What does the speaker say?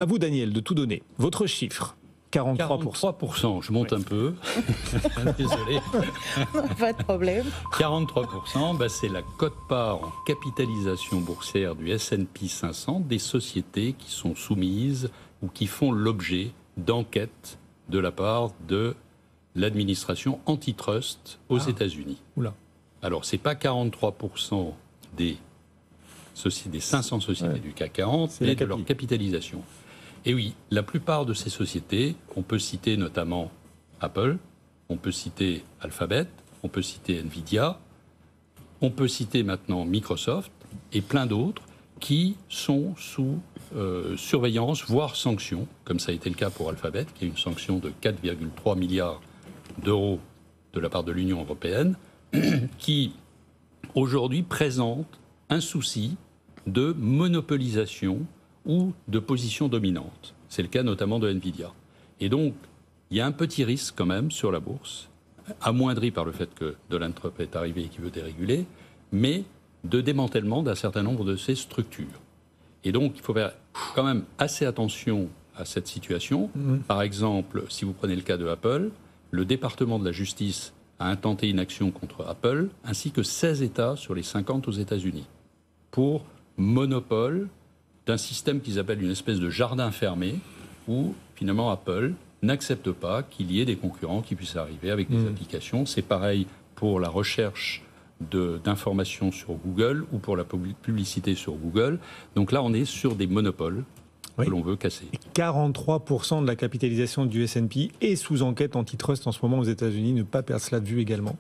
À vous, Daniel, de tout donner. Votre chiffre, 43%. 43%, je monte un peu. Désolé. Pas de problème. 43%, c'est la quote-part en capitalisation boursière du S&P 500 des sociétés qui sont soumises ou qui font l'objet d'enquêtes de la part de l'administration antitrust aux États-Unis. Oula. Alors, ce n'est pas 43% des 500 sociétés du CAC 40, mais de leur capitalisation. Et oui, la plupart de ces sociétés, on peut citer notamment Apple, on peut citer Alphabet, on peut citer Nvidia, on peut citer maintenant Microsoft et plein d'autres qui sont sous surveillance, voire sanction, comme ça a été le cas pour Alphabet, qui a une sanction de 4,3 milliards d'euros de la part de l'Union européenne, qui aujourd'hui présente un souci de monopolisation ou de position dominante. C'est le cas notamment de Nvidia. Et donc, il y a un petit risque quand même sur la bourse, amoindri par le fait que Donald Trump est arrivé et qu'il veut déréguler, mais de démantèlement d'un certain nombre de ces structures. Et donc, il faut faire quand même assez attention à cette situation. Par exemple, si vous prenez le cas de Apple, le département de la justice a intenté une action contre Apple, ainsi que 16 États sur les 50 aux États-Unis, pour monopole d'un système qu'ils appellent une espèce de jardin fermé, où finalement Apple n'accepte pas qu'il y ait des concurrents qui puissent arriver avec des applications. C'est pareil pour la recherche d'informations sur Google ou pour la publicité sur Google. Donc là, on est sur des monopoles que l'on veut casser. Et 43% de la capitalisation du S&P est sous enquête antitrust en ce moment aux États-Unis. Ne pas perdre cela de vue également.